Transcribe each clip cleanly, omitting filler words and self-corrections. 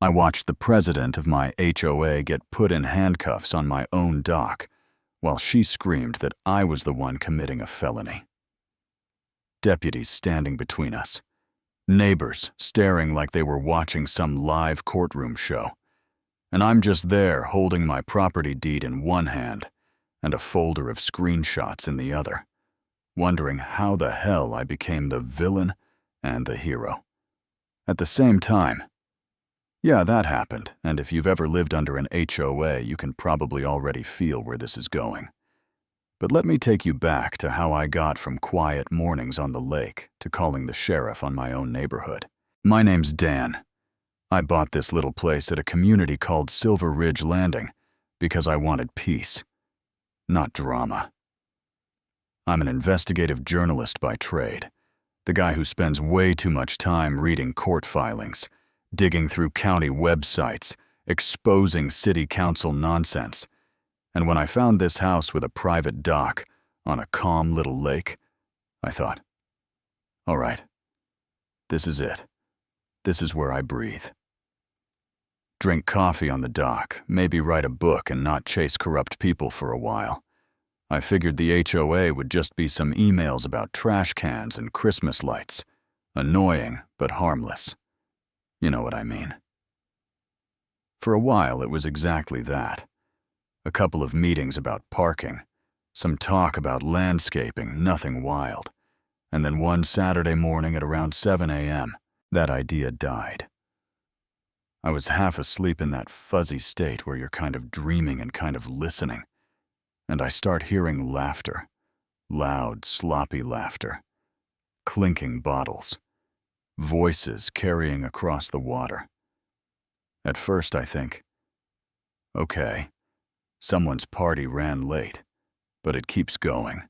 I watched the president of my HOA get put in handcuffs on my own dock, while she screamed that I was the one committing a felony. Deputies standing between us. Neighbors staring like they were watching some live courtroom show. And I'm just there holding my property deed in one hand and a folder of screenshots in the other, wondering how the hell I became the villain and the hero. At the same time, yeah, that happened, and if you've ever lived under an HOA, you can probably already feel where this is going. But let me take you back to how I got from quiet mornings on the lake to calling the sheriff on my own neighborhood. My name's Dan. I bought this little place at a community called Silver Ridge Landing because I wanted peace, not drama. I'm an investigative journalist by trade, the guy who spends way too much time reading court filings, digging through county websites, exposing city council nonsense. And when I found this house with a private dock on a calm little lake, I thought, all right, this is it. This is where I breathe. Drink coffee on the dock, maybe write a book and not chase corrupt people for a while. I figured the HOA would just be some emails about trash cans and Christmas lights. Annoying, but harmless. You know what I mean. For a while, it was exactly that. A couple of meetings about parking, some talk about landscaping, nothing wild. And then one Saturday morning at around 7 a.m., that idea died. I was half asleep in that fuzzy state where you're kind of dreaming and kind of listening. And I start hearing laughter, loud, sloppy laughter, clinking bottles, voices carrying across the water. At first I think, okay, someone's party ran late, but it keeps going.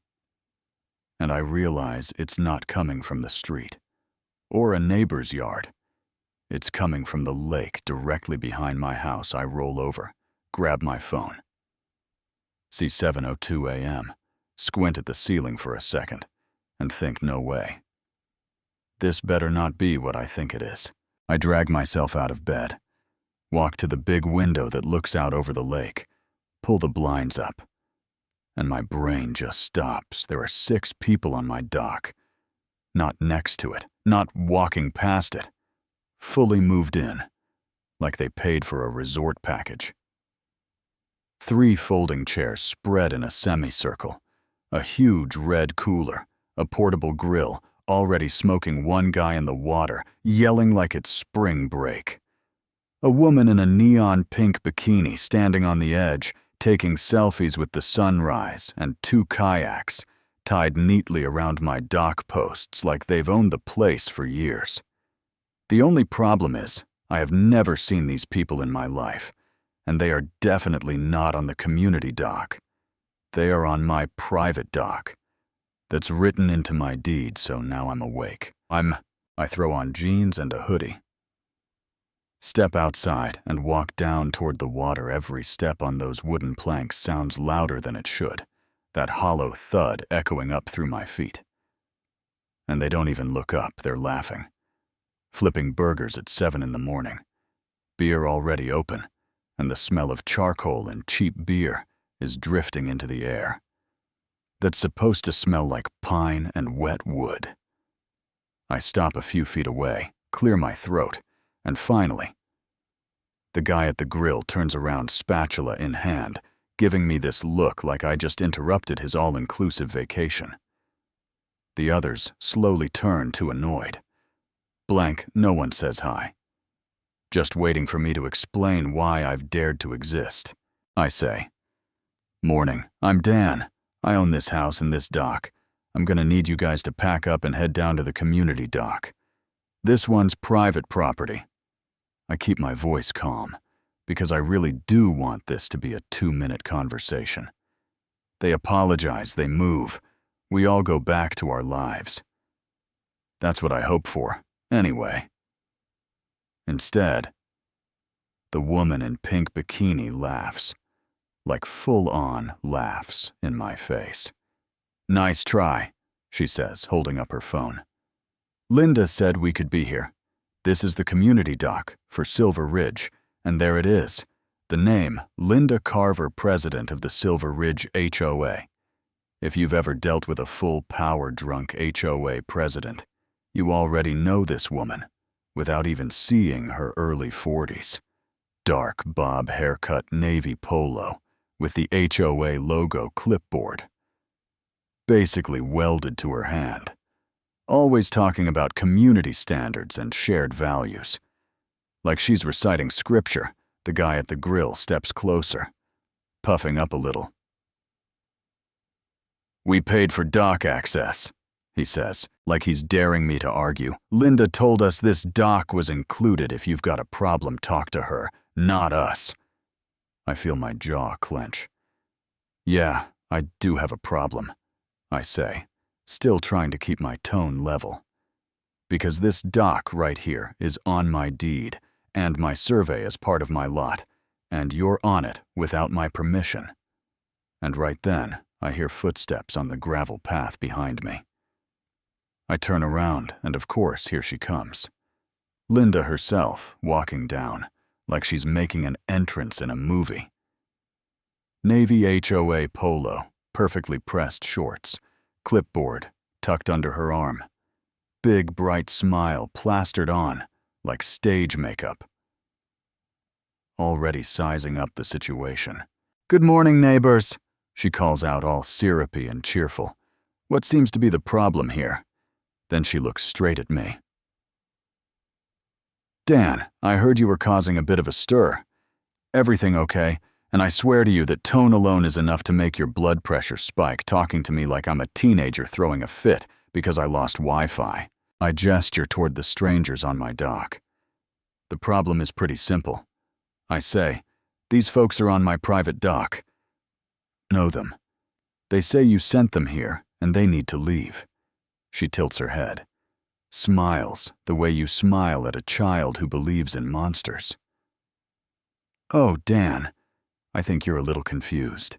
And I realize it's not coming from the street or a neighbor's yard. It's coming from the lake directly behind my house. I roll over, grab my phone. See 7:02 a.m., squint at the ceiling for a second, and think no way. This better not be what I think it is. I drag myself out of bed, walk to the big window that looks out over the lake, pull the blinds up, and my brain just stops. There are 6 people on my dock, not next to it, not walking past it, fully moved in, like they paid for a resort package. 3 folding chairs spread in a semicircle, a huge red cooler, a portable grill, already smoking one guy in the water, yelling like it's spring break. A woman in a neon pink bikini standing on the edge, taking selfies with the sunrise, and 2 kayaks tied neatly around my dock posts like they've owned the place for years. The only problem is, I have never seen these people in my life, and they are definitely not on the community dock. They are on my private dock. That's written into my deed, so now I'm awake. I throw on jeans and a hoodie. Step outside and walk down toward the water. Every step on those wooden planks sounds louder than it should, that hollow thud echoing up through my feet. And they don't even look up, they're laughing. Flipping burgers at 7 in the morning. Beer already open, and the smell of charcoal and cheap beer is drifting into the air. That's supposed to smell like pine and wet wood. I stop a few feet away, clear my throat, and finally, the guy at the grill turns around, spatula in hand, giving me this look like I just interrupted his all-inclusive vacation. The others slowly turn, too annoyed. Blank, no one says hi. Just waiting for me to explain why I've dared to exist. I say, "Morning, I'm Dan. I own this house and this dock. I'm gonna need you guys to pack up and head down to the community dock. This one's private property." I keep my voice calm, because I really do want this to be a 2-minute conversation. They apologize, they move. We all go back to our lives. That's what I hope for, anyway. Instead, the woman in pink bikini laughs, like full-on laughs in my face. "Nice try," she says, holding up her phone. "Linda said we could be here. This is the community dock for Silver Ridge, and there it is. The name, Linda Carver, president of the Silver Ridge HOA. If you've ever dealt with a full power-drunk HOA president, you already know this woman, without even seeing her early 40s. Dark bob haircut navy polo with the HOA logo clipboard, basically welded to her hand. Always talking about community standards and shared values. Like she's reciting scripture, the guy at the grill steps closer, puffing up a little. "We paid for dock access," he says, like he's daring me to argue. "Linda told us this dock was included. If you've got a problem, talk to her, not us." I feel my jaw clench. "Yeah, I do have a problem," I say, still trying to keep my tone level. "Because this dock right here is on my deed, and my survey is part of my lot, and you're on it without my permission." And right then, I hear footsteps on the gravel path behind me. I turn around, and of course, here she comes. Linda herself, walking down, like she's making an entrance in a movie. Navy HOA polo, perfectly pressed shorts, clipboard tucked under her arm. Big, bright smile plastered on, like stage makeup. Already sizing up the situation. "Good morning, neighbors," she calls out, all syrupy and cheerful. "What seems to be the problem here?" Then she looks straight at me. "Dan, I heard you were causing a bit of a stir. Everything okay? And I swear to you that tone alone is enough to make your blood pressure spike, talking to me like I'm a teenager throwing a fit because I lost Wi-Fi." I gesture toward the strangers on my dock. "The problem is pretty simple," I say. "These folks are on my private dock. Know them. They say you sent them here, and they need to leave." She tilts her head. Smiles the way you smile at a child who believes in monsters. "Oh, Dan, I think you're a little confused,"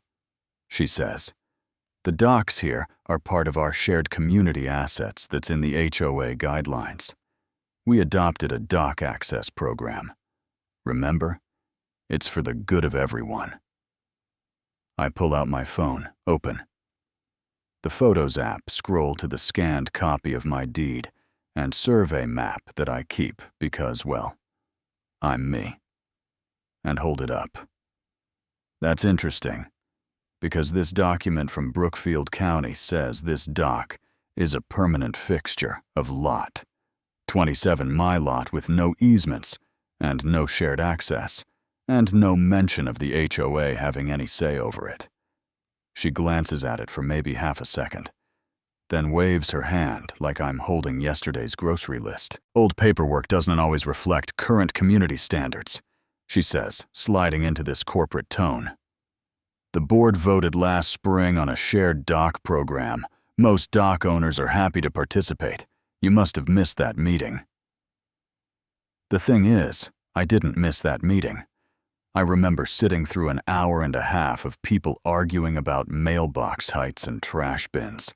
she says. "The docks here are part of our shared community assets that's in the HOA guidelines. We adopted a dock access program. Remember? It's for the good of everyone." I pull out my phone, open. The Photos app, scroll to the scanned copy of my deed and survey map that I keep because, well, I'm me. And hold it up. That's interesting, because this document from Brookfield County says this dock is a permanent fixture of Lot 27, my lot, with no easements and no shared access, and no mention of the HOA having any say over it. She glances at it for maybe half a second, then waves her hand like I'm holding yesterday's grocery list. "Old paperwork doesn't always reflect current community standards," she says, sliding into this corporate tone. "The board voted last spring on a shared dock program. Most dock owners are happy to participate. You must have missed that meeting." The thing is, I didn't miss that meeting. I remember sitting through an hour and a half of people arguing about mailbox heights and trash bins.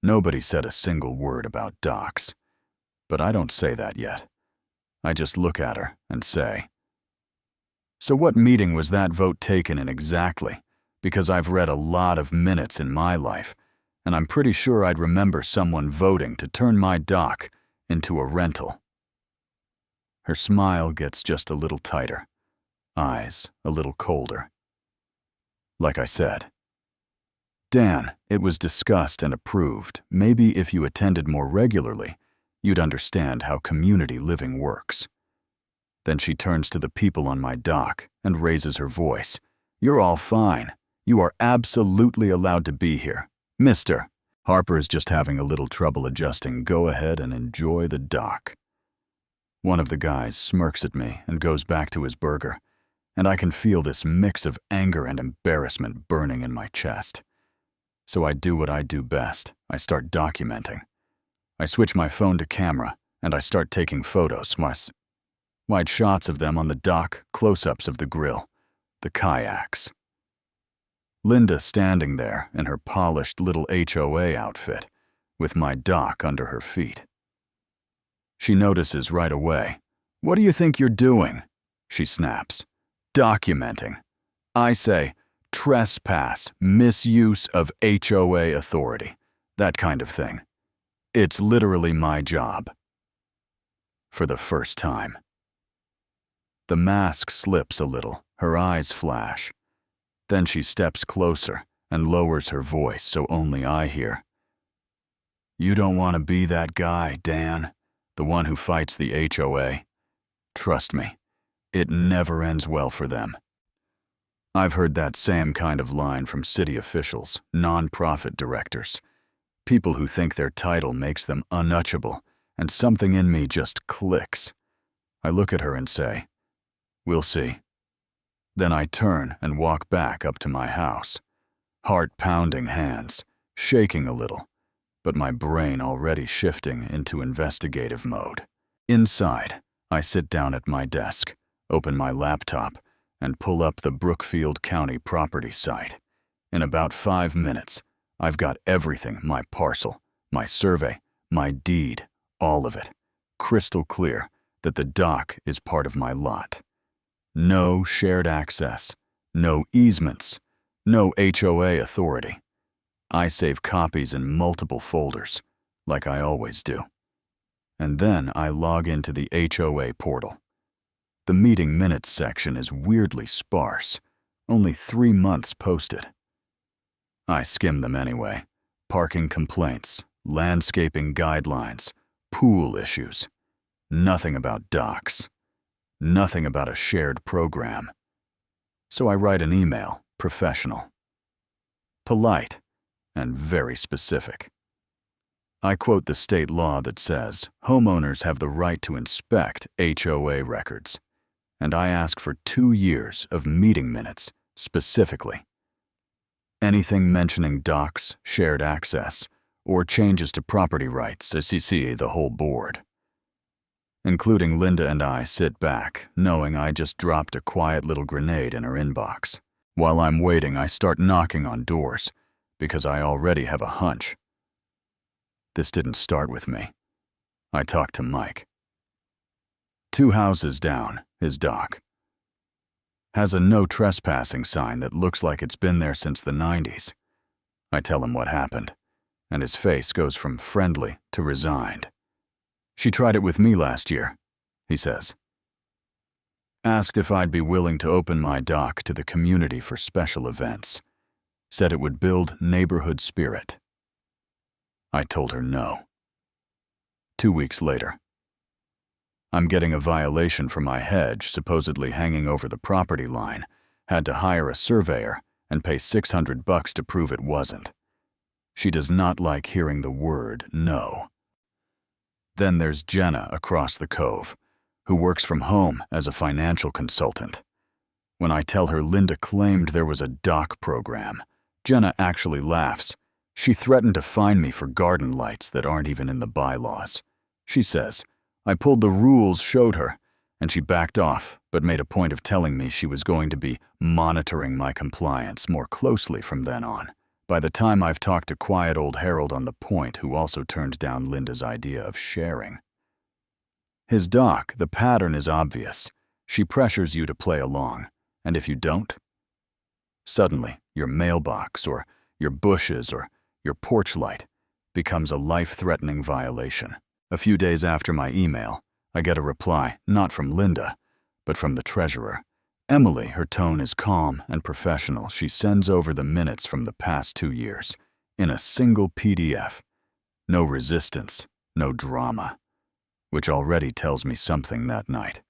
Nobody said a single word about docks. But I don't say that yet. I just look at her and say, "So what meeting was that vote taken in exactly? Because I've read a lot of minutes in my life, and I'm pretty sure I'd remember someone voting to turn my dock into a rental." Her smile gets just a little tighter, eyes a little colder. "Like I said, Dan, it was discussed and approved. Maybe if you attended more regularly, you'd understand how community living works." Then she turns to the people on my dock and raises her voice. "You're all fine. You are absolutely allowed to be here. Mister, Harper is just having a little trouble adjusting. Go ahead and enjoy the dock." One of the guys smirks at me and goes back to his burger, and I can feel this mix of anger and embarrassment burning in my chest. So I do what I do best. I start documenting. I switch my phone to camera, and I start taking photos. Wide shots of them on the dock, close-ups of the grill, the kayaks. Linda standing there in her polished little HOA outfit, with my dock under her feet. She notices right away. "What do you think you're doing?" She snaps. "Documenting." I say, "Trespass, misuse of HOA authority," that kind of thing. It's literally my job. For the first time. The mask slips a little, her eyes flash. Then she steps closer and lowers her voice so only I hear. "You don't want to be that guy, Dan, the one who fights the HOA. Trust me, it never ends well for them." I've heard that same kind of line from city officials, nonprofit directors, people who think their title makes them untouchable, and something in me just clicks. I look at her and say, "We'll see." Then I turn and walk back up to my house, heart-pounding hands, shaking a little, but my brain already shifting into investigative mode. Inside, I sit down at my desk, open my laptop, and pull up the Brookfield County property site. In about 5 minutes, I've got everything, my parcel, my survey, my deed, all of it, crystal clear that the dock is part of my lot. No shared access, no easements, no HOA authority. I save copies in multiple folders, like I always do. And then I log into the HOA portal. The meeting minutes section is weirdly sparse, only 3 months posted. I skim them anyway. Parking complaints, landscaping guidelines, pool issues. Nothing about docks. Nothing about a shared program. So I write an email, professional, polite, and very specific. I quote the state law that says homeowners have the right to inspect HOA records, and I ask for 2 years of meeting minutes specifically. Anything mentioning docks, shared access, or changes to property rights, as you see the whole board. Including Linda and I sit back, knowing I just dropped a quiet little grenade in her inbox. While I'm waiting, I start knocking on doors, because I already have a hunch. This didn't start with me. I talked to Mike. 2 houses down, his dock. Has a no trespassing sign that looks like it's been there since the 90s. I tell him what happened, and his face goes from friendly to resigned. "She tried it with me last year," he says. Asked if I'd be willing to open my dock to the community for special events. Said it would build neighborhood spirit. I told her no. 2 weeks later. I'm getting a violation for my hedge supposedly hanging over the property line. Had to hire a surveyor and pay $600 to prove it wasn't. She does not like hearing the word no. Then there's Jenna across the cove, who works from home as a financial consultant. When I tell her Linda claimed there was a dock program, Jenna actually laughs. She threatened to fine me for garden lights that aren't even in the bylaws. She says, I pulled the rules, showed her, and she backed off, but made a point of telling me she was going to be monitoring my compliance more closely from then on. By the time I've talked to quiet old Harold on the point, who also turned down Linda's idea of sharing. His dock, the pattern is obvious. She pressures you to play along, and if you don't, suddenly your mailbox or your bushes or your porch light becomes a life-threatening violation. A few days after my email, I get a reply, not from Linda, but from the treasurer. Emily, her tone is calm and professional. She sends over the minutes from the past 2 years in a single PDF. No resistance, no drama, which already tells me something that night.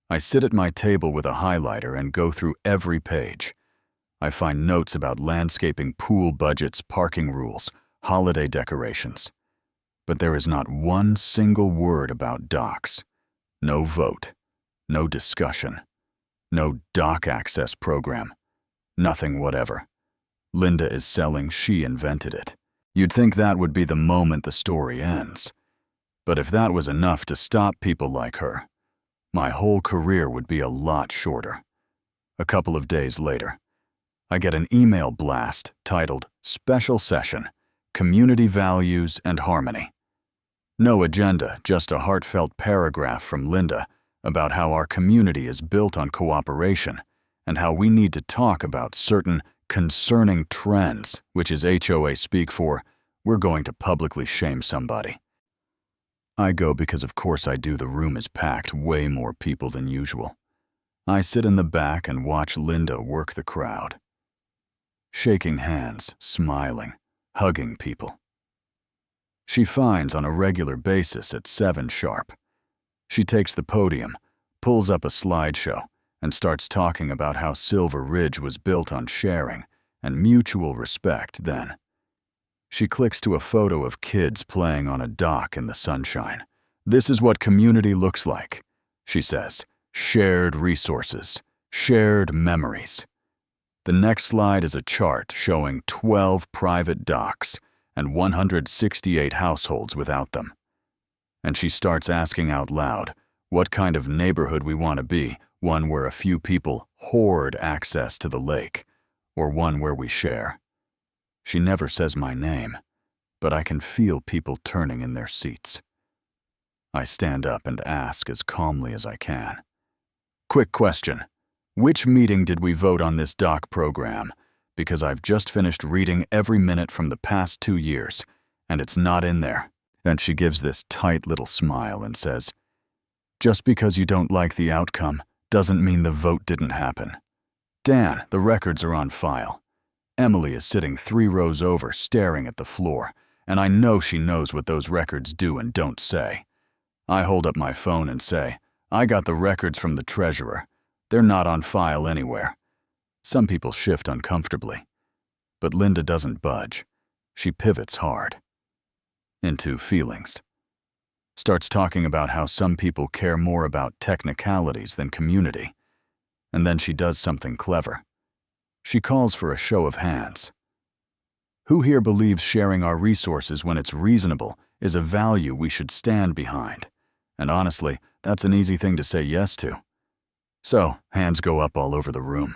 I sit at my table with a highlighter and go through every page. I find notes about landscaping, pool budgets, parking rules, holiday decorations. But there is not one single word about docks. No vote, no discussion. No dock access program. Nothing whatever. Linda is selling she invented it. You'd think that would be the moment the story ends. But if that was enough to stop people like her, my whole career would be a lot shorter. A couple of days later, I get an email blast titled Special Session, Community Values and Harmony. No agenda, just a heartfelt paragraph from Linda about how our community is built on cooperation and how we need to talk about certain concerning trends, which is HOA speak for, we're going to publicly shame somebody. I go because of course I do. The room is packed, way more people than usual. I sit in the back and watch Linda work the crowd. Shaking hands, smiling, hugging people. She finds on a regular basis at 7 sharp. She takes the podium, pulls up a slideshow, and starts talking about how Silver Ridge was built on sharing and mutual respect then. She clicks to a photo of kids playing on a dock in the sunshine. This is what community looks like, she says. Shared resources, shared memories. The next slide is a chart showing 12 private docks and 168 households without them. And she starts asking out loud what kind of neighborhood we want to be, one where a few people hoard access to the lake, or one where we share. She never says my name, but I can feel people turning in their seats. I stand up and ask as calmly as I can. Quick question. Which meeting did we vote on this doc program? Because I've just finished reading every minute from the past 2 years, and it's not in there. Then she gives this tight little smile and says, just because you don't like the outcome doesn't mean the vote didn't happen. Dan, the records are on file. Emily is sitting 3 rows over staring at the floor, and I know she knows what those records do and don't say. I hold up my phone and say, I got the records from the treasurer. They're not on file anywhere. Some people shift uncomfortably, but Linda doesn't budge. She pivots hard. Into feelings. Starts talking about how some people care more about technicalities than community. And then she does something clever. She calls for a show of hands. Who here believes sharing our resources when it's reasonable is a value we should stand behind? And honestly, that's an easy thing to say yes to. So, hands go up all over the room.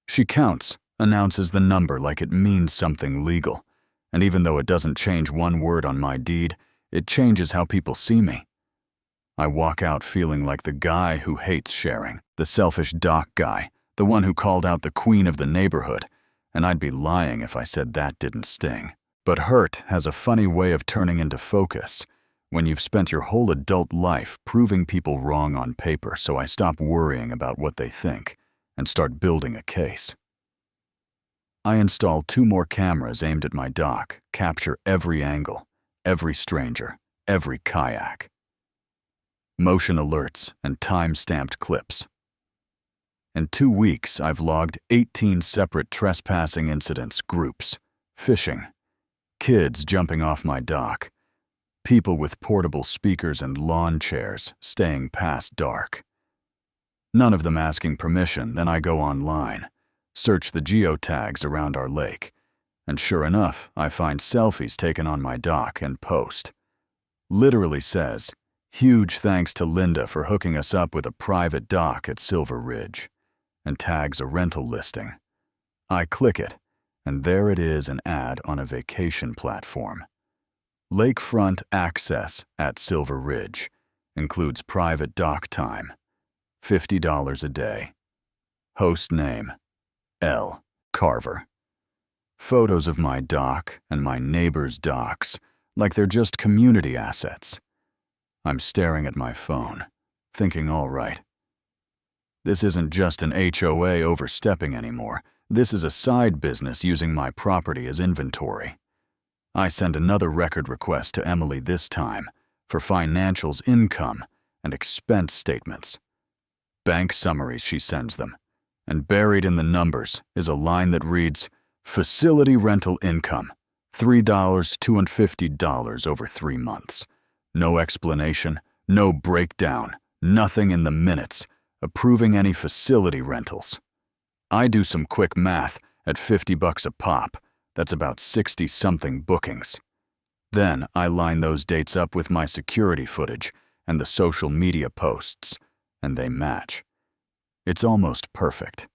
She counts, announces the number like it means something legal. And even though it doesn't change one word on my deed, it changes how people see me. I walk out feeling like the guy who hates sharing, the selfish dock guy, the one who called out the queen of the neighborhood, and I'd be lying if I said that didn't sting. But hurt has a funny way of turning into focus when you've spent your whole adult life proving people wrong on paper, so I stop worrying about what they think and start building a case. I install 2 more cameras aimed at my dock, capture every angle, every stranger, every kayak. Motion alerts and time-stamped clips. In 2 weeks, I've logged 18 separate trespassing incidents, groups, fishing, kids jumping off my dock, people with portable speakers and lawn chairs staying past dark. None of them asking permission. Then I go online, search the geotags around our lake, and sure enough, I find selfies taken on my dock and post. Literally says, huge thanks to Linda for hooking us up with a private dock at Silver Ridge, and tags a rental listing. I click it, and there it is, an ad on a vacation platform. Lakefront access at Silver Ridge includes private dock time, $50 a day. Host name, L. Carver. Photos of my dock and my neighbor's docks, like they're just community assets. I'm staring at my phone, thinking, all right. This isn't just an HOA overstepping anymore. This is a side business using my property as inventory. I send another record request to Emily this time for financials, income, and expense statements. Bank summaries she sends them, and buried in the numbers is a line that reads, facility rental income, $3,250 over 3 months. No explanation, no breakdown, nothing in the minutes, approving any facility rentals. I do some quick math at $50 a pop. That's about 60-something bookings. Then I line those dates up with my security footage and the social media posts, and they match. It's almost perfect.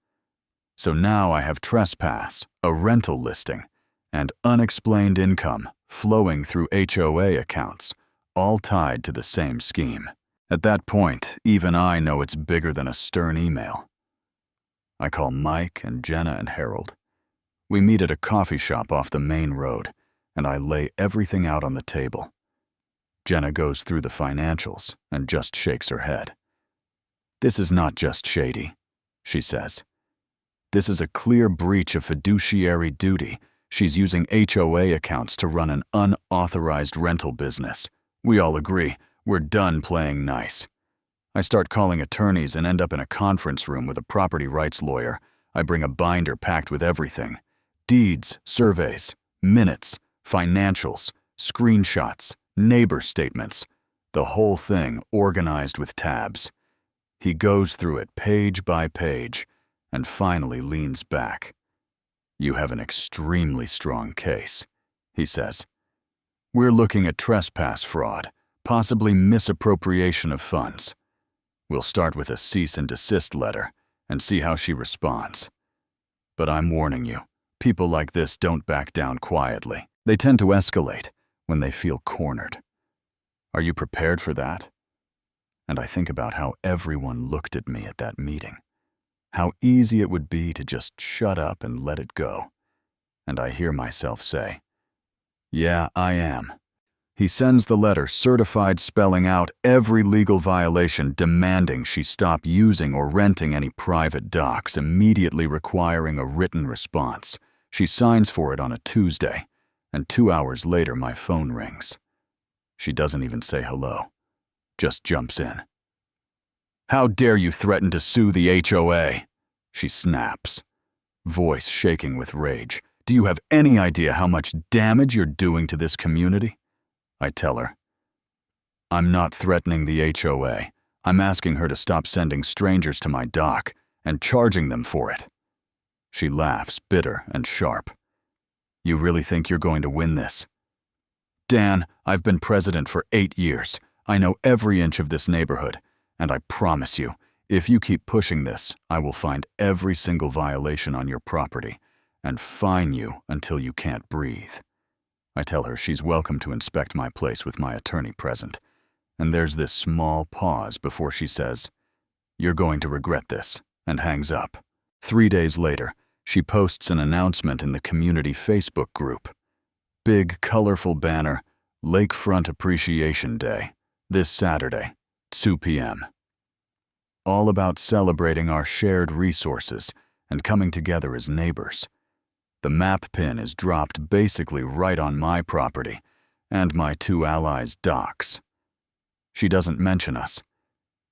So now I have trespass, a rental listing, and unexplained income flowing through HOA accounts, all tied to the same scheme. At that point, even I know it's bigger than a stern email. I call Mike and Jenna and Harold. We meet at a coffee shop off the main road, and I lay everything out on the table. Jenna goes through the financials and just shakes her head. "This is not just shady," she says. "This is a clear breach of fiduciary duty. She's using HOA accounts to run an unauthorized rental business. We all agree, we're done playing nice." I start calling attorneys and end up in a conference room with a property rights lawyer. I bring a binder packed with everything: deeds, surveys, minutes, financials, screenshots, neighbor statements, the whole thing organized with tabs. He goes through it page by page and finally leans back. "You have an extremely strong case," he says. "We're looking at trespass fraud, possibly misappropriation of funds. We'll start with a cease and desist letter and see how she responds. But I'm warning you, people like this don't back down quietly. They tend to escalate when they feel cornered. Are you prepared for that?" And I think about how everyone looked at me at that meeting. How easy it would be to just shut up and let it go. And I hear myself say, "Yeah, I am." He sends the letter certified, spelling out every legal violation, demanding she stop using or renting any private docs, immediately requiring a written response. She signs for it on a Tuesday, and 2 hours later my phone rings. She doesn't even say hello, just jumps in. "How dare you threaten to sue the HOA?" she snaps, voice shaking with rage. "Do you have any idea how much damage you're doing to this community?" I tell her, "I'm not threatening the HOA. I'm asking her to stop sending strangers to my dock and charging them for it." She laughs, bitter and sharp. "You really think you're going to win this?" "Dan, I've been president for 8 years. I know every inch of this neighborhood, and I promise you, if you keep pushing this, I will find every single violation on your property and fine you until you can't breathe." I tell her she's welcome to inspect my place with my attorney present, and there's this small pause before she says, "You're going to regret this," and hangs up. 3 days later, she posts an announcement in the community Facebook group. Big, colorful banner, "Lakefront Appreciation Day, this Saturday, 2 p.m. All about celebrating our shared resources and coming together as neighbors. The map pin is dropped basically right on my property and my 2 allies' docks. She doesn't mention us.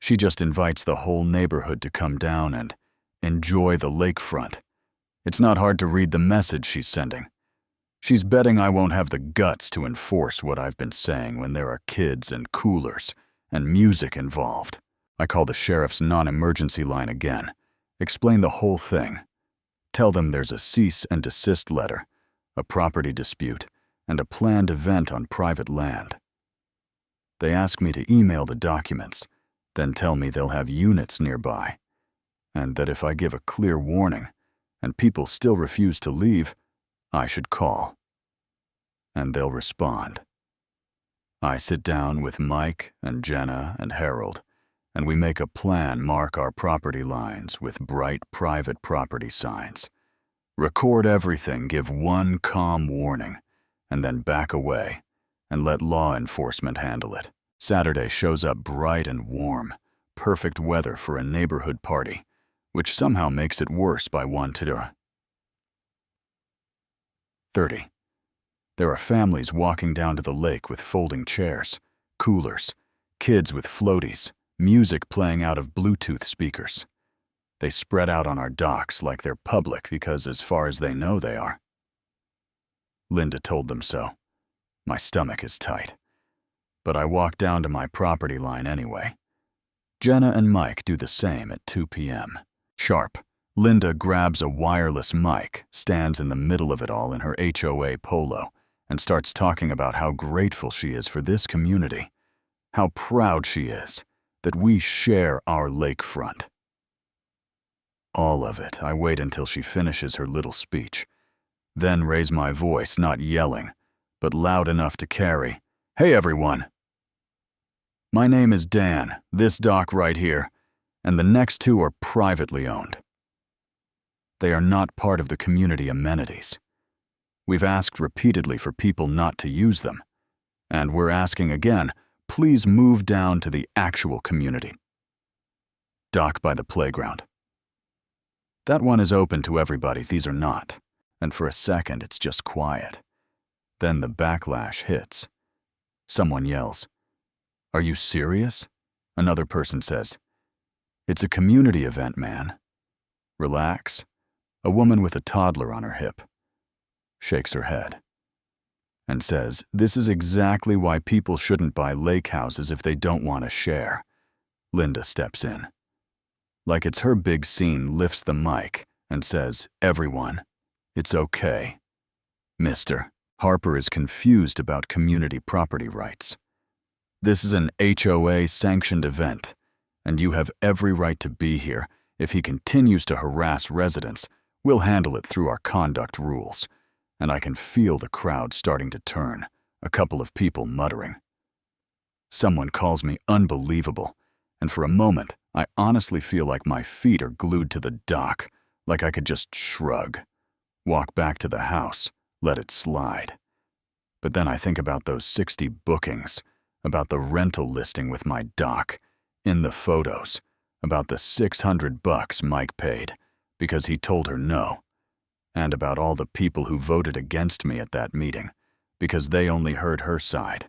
She just invites the whole neighborhood to come down and enjoy the lakefront. It's not hard to read the message she's sending. She's betting I won't have the guts to enforce what I've been saying when there are kids and coolers and music involved. I call the sheriff's non-emergency line again, explain the whole thing. Tell them there's a cease and desist letter, a property dispute, and a planned event on private land. They ask me to email the documents, then tell me they'll have units nearby, and that if I give a clear warning and people still refuse to leave, I should call. And they'll respond. I sit down with Mike and Jenna and Harold, and we make a plan, mark our property lines with bright private property signs. Record everything, give one calm warning, and then back away and let law enforcement handle it. Saturday shows up bright and warm, perfect weather for a neighborhood party, which somehow makes it worse by 1:30. There are families walking down to the lake with folding chairs, coolers, kids with floaties, music playing out of Bluetooth speakers. They spread out on our docks like they're public because, as far as they know, they are. Linda told them so. My stomach is tight. But I walk down to my property line anyway. Jenna and Mike do the same at 2 p.m. Sharp. Linda grabs a wireless mic, stands in the middle of it all in her HOA polo, and starts talking about how grateful she is for this community, how proud she is that we share our lakefront. All of it. I wait until she finishes her little speech, then raise my voice, not yelling, but loud enough to carry, "Hey everyone!" My name is Dan, this dock right here, and the next two are privately owned. They are not part of the community amenities. We've asked repeatedly for people not to use them, and we're asking again, please move down to the actual community. Dock by the playground. That one is open to everybody, these are not, and for a second it's just quiet. Then the backlash hits. Someone yells, "Are you serious?" Another person says, "It's a community event, man. Relax." A woman with a toddler on her hip shakes her head and says, "This is exactly why people shouldn't buy lake houses if they don't want to share." Linda steps in. Like it's her big scene, lifts the mic and says, "Everyone, it's okay." Mr. Harper is confused about community property rights. This is an HOA-sanctioned event, and you have every right to be here. If he continues to harass residents, we'll handle it through our conduct rules. And I can feel the crowd starting to turn, a couple of people muttering. Someone calls me unbelievable, and for a moment, I honestly feel like my feet are glued to the dock, like I could just shrug, walk back to the house, let it slide. But then I think about those 60 bookings, about the rental listing with my dock, in the photos, about the $600 Mike paid because he told her no, and about all the people who voted against me at that meeting because they only heard her side.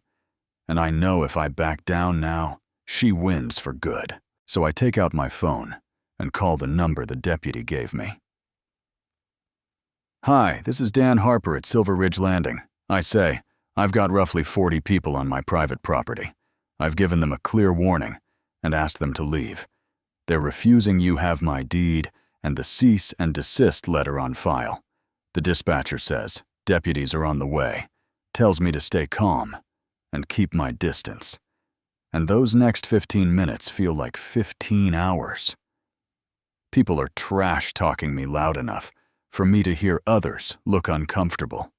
And I know if I back down now, she wins for good. So I take out my phone and call the number the deputy gave me. "Hi, this is Dan Harper at Silver Ridge Landing. I say, I've got roughly 40 people on my private property. I've given them a clear warning and asked them to leave. They're refusing you have my deed and the cease and desist letter on file. The dispatcher says, deputies are on the way, tells me to stay calm and keep my distance. And those next 15 minutes feel like 15 hours. People are trash-talking me loud enough for me to hear others look uncomfortable.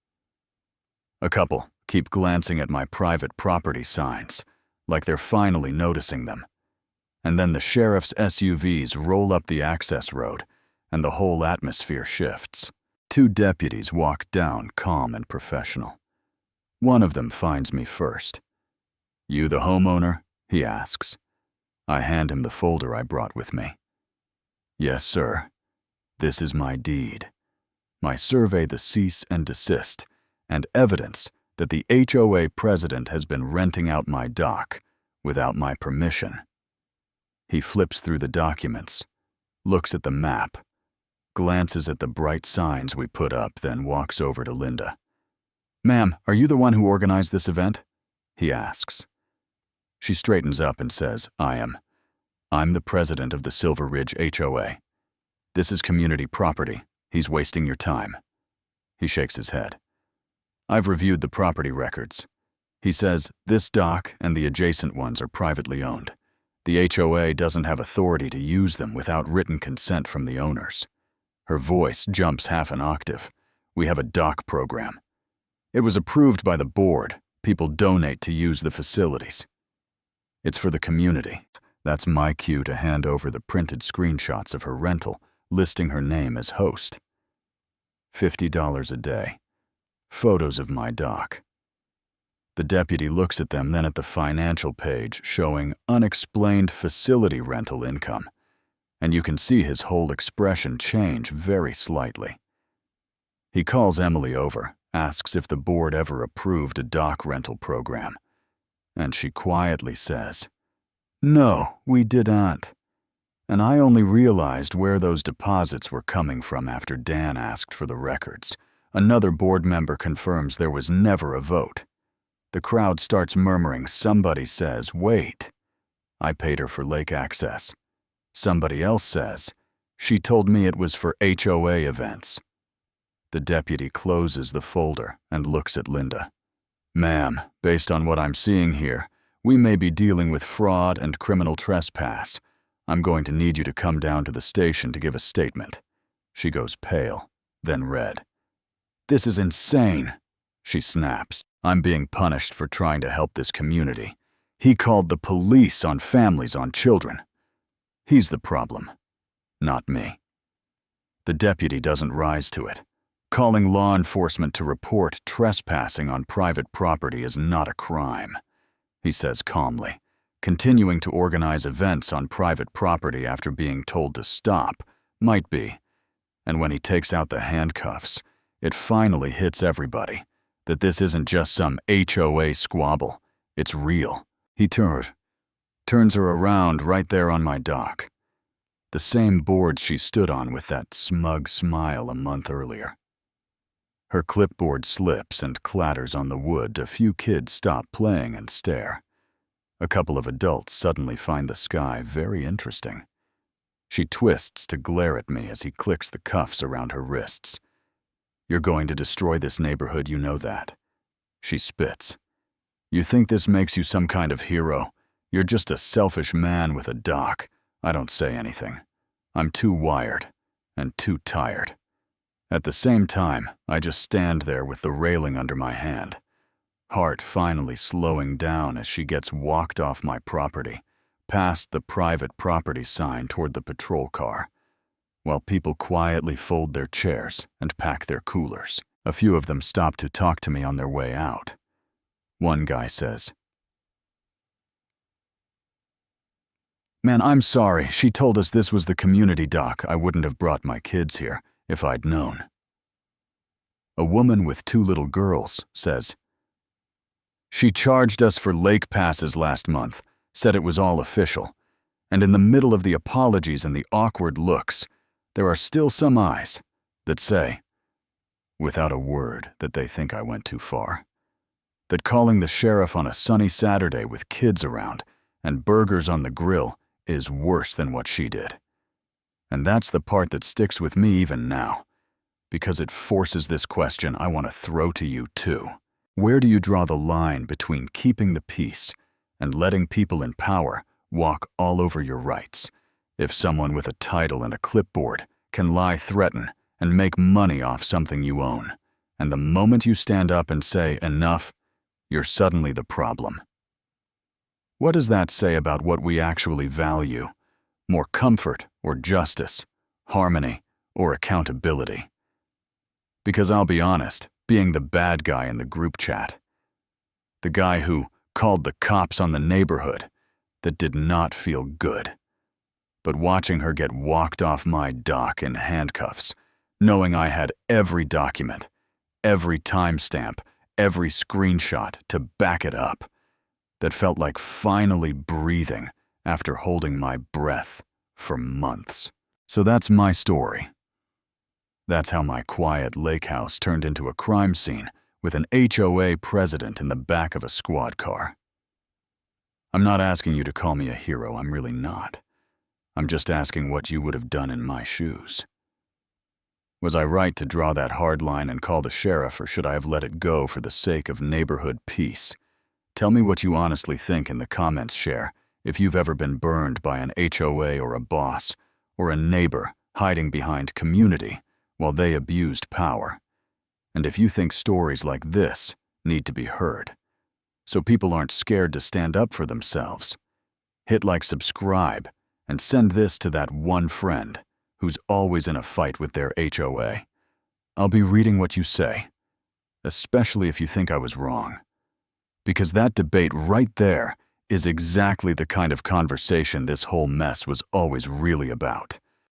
A couple keep glancing at my private property signs, like they're finally noticing them. And then the sheriff's SUVs roll up the access road, and the whole atmosphere shifts. 2 deputies walk down, calm and professional. One of them finds me first. "You the homeowner?" he asks. I hand him the folder I brought with me. "Yes, sir. This is my deed. My survey, the cease and desist, and evidence that the HOA president has been renting out my dock without my permission." He flips through the documents, looks at the map, glances at the bright signs we put up, then walks over to Linda. "Ma'am, are you the one who organized this event?" he asks. She straightens up and says, "I am. I'm the president of the Silver Ridge HOA. This is community property. He's wasting your time." He shakes his head. "I've reviewed the property records." He says, "This dock and the adjacent ones are privately owned. The HOA doesn't have authority to use them without written consent from the owners." Her voice jumps half an octave. "We have a dock program. It was approved by the board. People donate to use the facilities. It's for the community." That's my cue to hand over the printed screenshots of her rental, listing her name as host. $50 a day. Photos of my dock. The deputy looks at them, then at the financial page showing unexplained facility rental income, and you can see his whole expression change very slightly. He calls Emily over, asks if the board ever approved a dock rental program, and she quietly says, "No, we didn't." And I only realized where those deposits were coming from after Dan asked for the records. Another board member confirms there was never a vote. The crowd starts murmuring. Somebody says, "Wait, I paid her for lake access." Somebody else says, "She told me it was for HOA events." The deputy closes the folder and looks at Linda. "Ma'am, based on what I'm seeing here, we may be dealing with fraud and criminal trespass. I'm going to need you to come down to the station to give a statement." She goes pale, then red. "This is insane," she snaps. "I'm being punished for trying to help this community. He called the police on families on children. He's the problem, not me. The deputy doesn't rise to it. Calling law enforcement to report trespassing on private property is not a crime, he says calmly, continuing to organize events on private property after being told to stop might be. And when he takes out the handcuffs, it finally hits everybody that this isn't just some HOA squabble. It's real. He turns her around right there on my dock. The same board she stood on with that smug smile a month earlier. Her clipboard slips and clatters on the wood. A few kids stop playing and stare. A couple of adults suddenly find the sky very interesting. She twists to glare at me as he clicks the cuffs around her wrists. You're going to destroy this neighborhood, you know that. She spits. You think this makes you some kind of hero? You're just a selfish man with a dock. I don't say anything. I'm too wired and too tired. At the same time, I just stand there with the railing under my hand, heart finally slowing down as she gets walked off my property, past the private property sign toward the patrol car, while people quietly fold their chairs and pack their coolers. A few of them stop to talk to me on their way out. One guy says, "Man, I'm sorry. She told us this was the community dock. I wouldn't have brought my kids here if I'd known." A woman with 2 little girls says, "She charged us for lake passes last month, said it was all official, and in the middle of the apologies and the awkward looks, there are still some eyes that say, without a word, that they think I went too far, that calling the sheriff on a sunny Saturday with kids around and burgers on the grill is worse than what she did. And that's the part that sticks with me even now, because it forces this question I want to throw to you too. Where do you draw the line between keeping the peace and letting people in power walk all over your rights? If someone with a title and a clipboard can lie, threaten, and make money off something you own, and the moment you stand up and say enough, you're suddenly the problem. What does that say about what we actually value? More comfort or justice, harmony or accountability? Because I'll be honest, being the bad guy in the group chat, the guy who called the cops on the neighborhood, that did not feel good. But watching her get walked off my dock in handcuffs, knowing I had every document, every timestamp, every screenshot to back it up, that felt like finally breathing after holding my breath for months. So that's my story. That's how my quiet lake house turned into a crime scene with an HOA president in the back of a squad car. I'm not asking you to call me a hero, I'm really not. I'm just asking what you would have done in my shoes. Was I right to draw that hard line and call the sheriff, or should I have let it go for the sake of neighborhood peace? Tell me what you honestly think in the comments. Share if you've ever been burned by an HOA or a boss, or a neighbor hiding behind community while they abused power. And if you think stories like this need to be heard, so people aren't scared to stand up for themselves, hit like, subscribe, and send this to that one friend who's always in a fight with their HOA. I'll be reading what you say, especially if you think I was wrong. Because that debate right there is exactly the kind of conversation this whole mess was always really about.